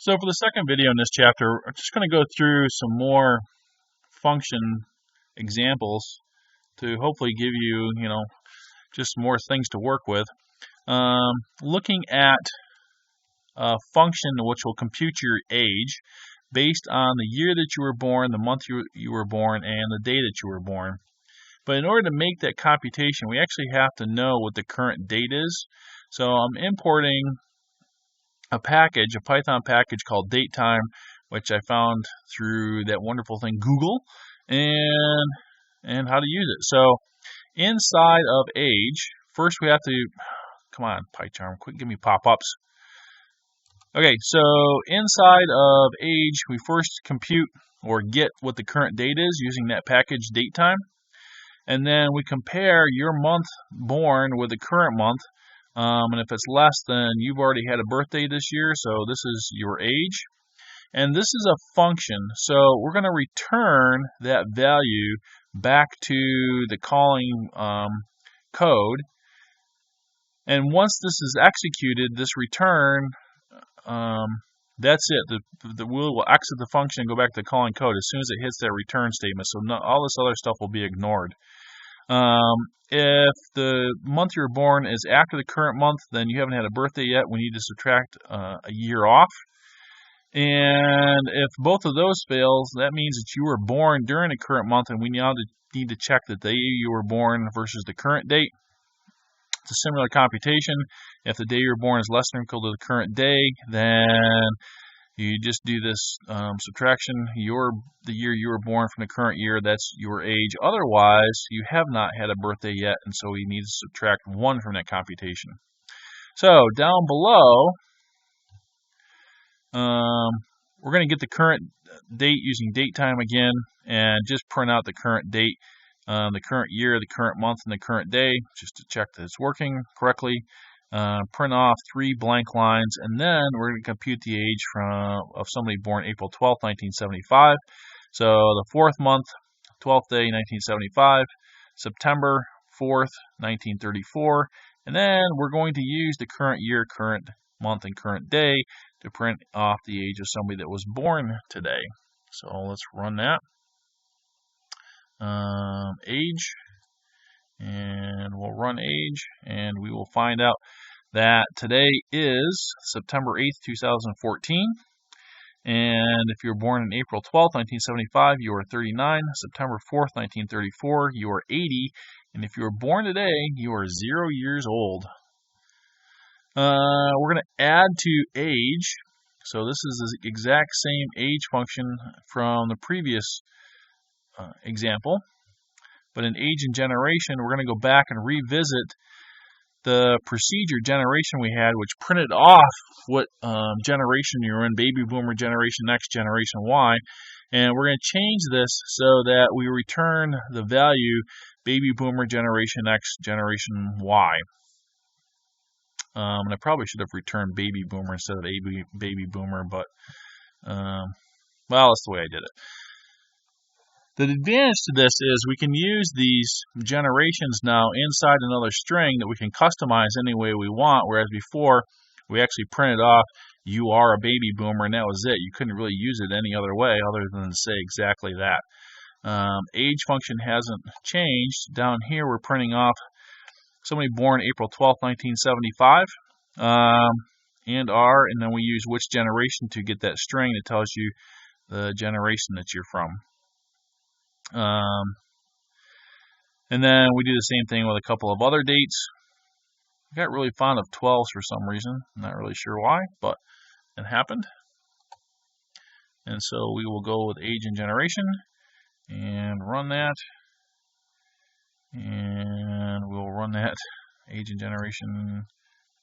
So for the second video in this chapter, I'm just going to go through some more function examples to hopefully give you, just more things to work with. Looking at a function which will compute your age based on the year that you were born, the month you were born, and the day that you were born. But in order to make that computation, we actually have to know what the current date is. So I'm importing a Python package called datetime, which I found through that wonderful thing Google, and how to use it. So inside of age, first we have to, come on PyCharm, quick give me pop-ups. Okay, so inside of age, we first compute or get what the current date is using that package datetime, and then we compare your month born with the current month. And if it's less, then you've already had a birthday this year, so this is your age. And this is a function, so we're going to return that value back to the calling code. And once this is executed, this return, that's it. We'll exit the function and go back to the calling code as soon as it hits that return statement. So all this other stuff will be ignored. If the month you were born is after the current month, then you haven't had a birthday yet. We need to subtract a year off. And if both of those fails, that means that you were born during the current month, and we now need to check the day you were born versus the current date. It's a similar computation. If the day you were born is less than or equal to the current day, then you just do this subtraction, the year you were born from the current year, that's your age. Otherwise, you have not had a birthday yet, and so we need to subtract 1 from that computation. So down below, we're going to get the current date using datetime again, and just print out the current date, the current year, the current month, and the current day, just to check that it's working correctly. Print off 3 blank lines, and then we're going to compute the age of somebody born April 12th, 1975. So the 4th month, 12th day, 1975, September 4th, 1934, and then we're going to use the current year, current month, and current day to print off the age of somebody that was born today. So let's run that. Age. And we'll run age, and we will find out that today is September 8th, 2014. And if you were born on April 12th, 1975, you are 39. September 4th, 1934, you are 80. And if you were born today, you are 0 years old. We're going to add to age. So this is the exact same age function from the previous example. But in age and generation, we're going to go back and revisit the procedure generation we had, which printed off what generation you're in, baby boomer, generation X, generation Y. And we're going to change this so that we return the value baby boomer, generation X, generation Y. And I probably should have returned baby boomer instead of baby boomer, but, well, that's the way I did it. The advantage to this is we can use these generations now inside another string that we can customize any way we want, whereas before we actually printed off, you are a baby boomer, and that was it. You couldn't really use it any other way other than to say exactly that. Age function hasn't changed. Down here we're printing off somebody born April 12th, 1975, and then we use which generation to get that string that tells you the generation that you're from. And then we do the same thing with a couple of other dates. I got really fond of 12s for some reason. I'm not really sure why, but it happened. And so we will go with age and generation and run that. And we'll run that age and generation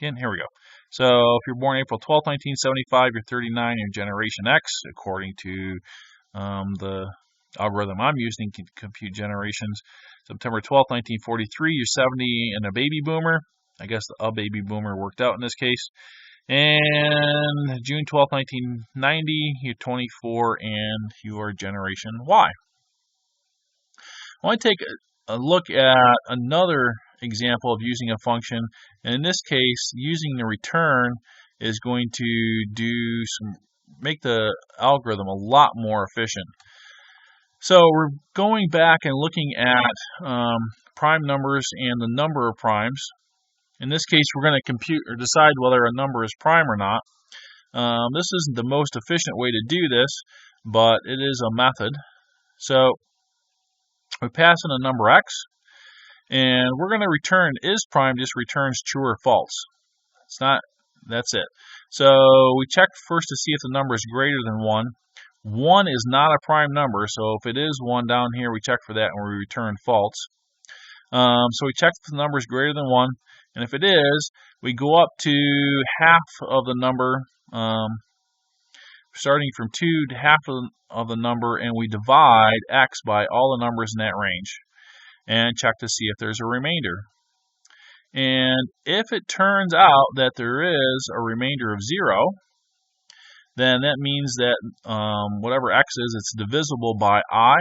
again. Here we go. So if you're born April 12th, 1975, you're 39, you're generation X, according to the algorithm I'm using to compute generations. September 12th, 1943, you're 70 and a baby boomer. I guess a baby boomer worked out in this case. And June 12th, 1990, you're 24 and you are generation Y. I want to take a look at another example of using a function, and in this case, using the return is going to do some make the algorithm a lot more efficient. So we're going back and looking at prime numbers and the number of primes. In this case, we're going to compute or decide whether a number is prime or not. This isn't the most efficient way to do this, but it is a method. So we pass in a number x, and we're going to return is prime, just returns true or false. It's not, that's it. So we check first to see if the number is greater than 1. 1 is not a prime number, so if it is 1 down here, we check for that and we return false. So we check if the number is greater than 1, and if it is, we go up to half of the number, starting from 2 to half of the number, and we divide x by all the numbers in that range, and check to see if there's a remainder. And if it turns out that there is a remainder of 0, then that means that whatever x is, it's divisible by I,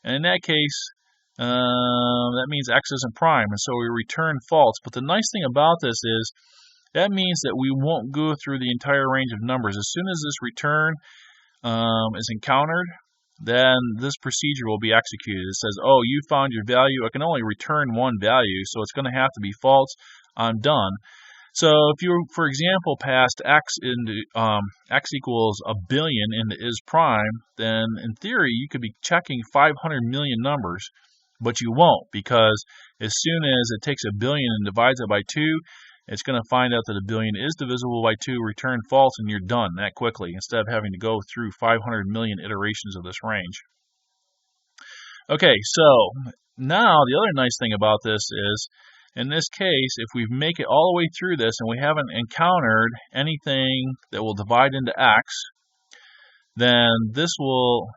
and in that case, that means x isn't prime, and so we return false. But the nice thing about this is that means that we won't go through the entire range of numbers. As soon as this return is encountered, then this procedure will be executed. It says, oh, you found your value. I can only return one value, so it's going to have to be false. I'm done. So if you, for example, passed x into x equals 1 billion into is prime, then in theory you could be checking 500 million numbers, but you won't, because as soon as it takes 1 billion and divides it by 2, it's going to find out that 1 billion is divisible by 2, return false, and you're done that quickly, instead of having to go through 500 million iterations of this range. Okay, so now the other nice thing about this is, in this case, if we make it all the way through this and we haven't encountered anything that will divide into x, then this will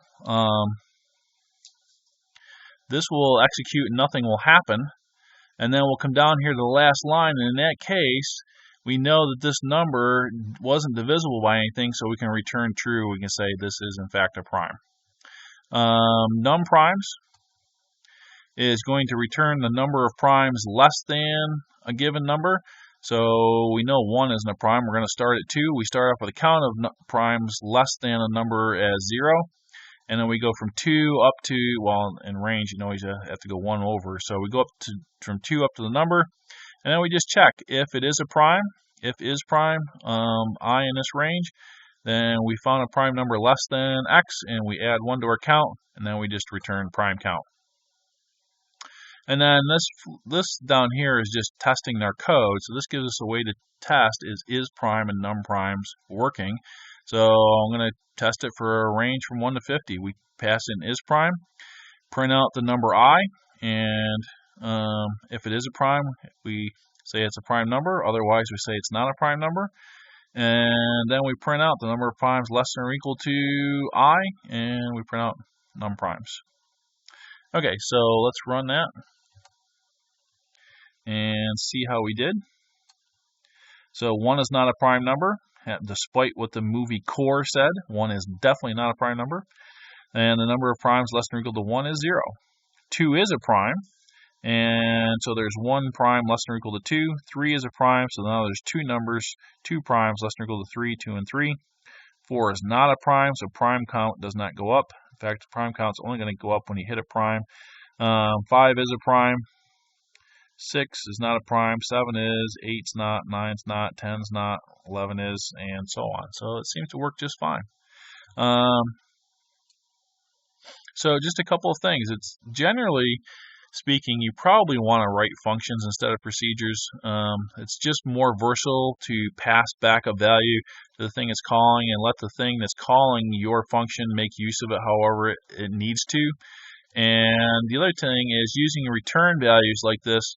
execute and nothing will happen. And then we'll come down here to the last line, and in that case, we know that this number wasn't divisible by anything, so we can return true. We can say this is in fact a prime. Num primes is going to return the number of primes less than a given number. So we know 1 isn't a prime. We're going to start at 2. We start off with a count of primes less than a number as 0. And then we go from 2 up to, well, in range, you always have to go 1 over. So we go up to from 2 up to the number. And then we just check if it is a prime. If is prime, I in this range, then we found a prime number less than x, and we add 1 to our count, and then we just return prime count. And then this down here is just testing our code. So this gives us a way to test is prime and num primes working. So I'm going to test it for a range from 1 to 50. We pass in is prime, print out the number I, and if it is a prime, we say it's a prime number. Otherwise, we say it's not a prime number. And then we print out the number of primes less than or equal to I, and we print out num primes. Okay, so let's run that and see how we did. So 1 is not a prime number, despite what the movie Core said. 1 is definitely not a prime number. And the number of primes less than or equal to 1 is 0. 2 is a prime, and so there's 1 prime less than or equal to 2. 3 is a prime, so now there's 2 numbers, 2 primes less than or equal to 3, 2 and 3. 4 is not a prime, so prime count does not go up. In fact, prime count's only going to go up when you hit a prime. 5 is a prime. 6 is not a prime. 7 is. 8's not. 9's not. 10's not. 11 is, and so on. So it seems to work just fine. So just a couple of things. It's generally speaking, you probably want to write functions instead of procedures. It's just more versatile to pass back a value to the thing it's calling and let the thing that's calling your function make use of it however it needs to. And the other thing is using return values like this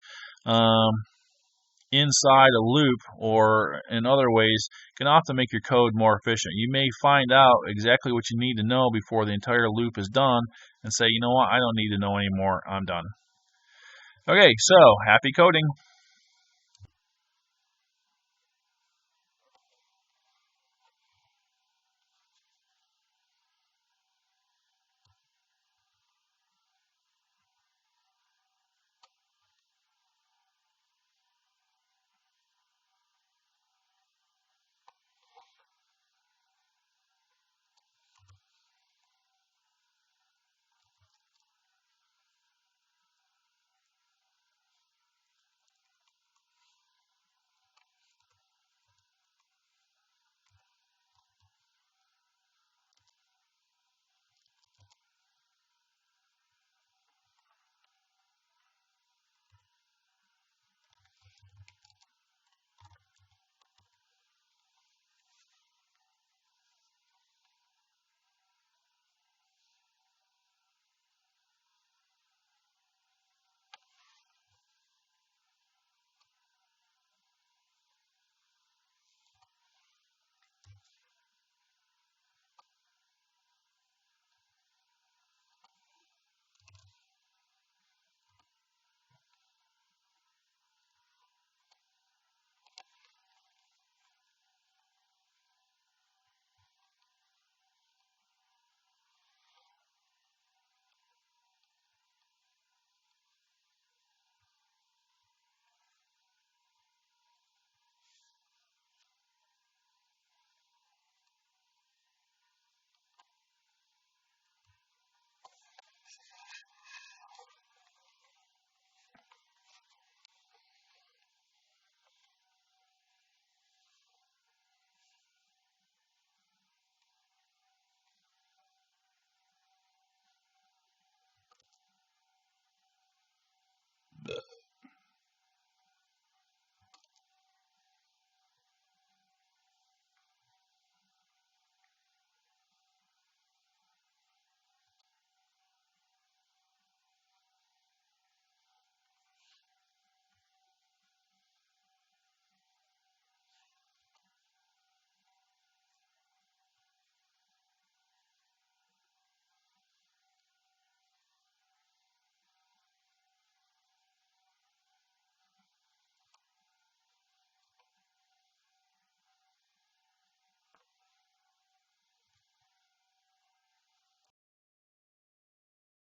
inside a loop or in other ways can often make your code more efficient. You may find out exactly what you need to know before the entire loop is done and say, you know what, I don't need to know anymore, I'm done. Okay, so happy coding.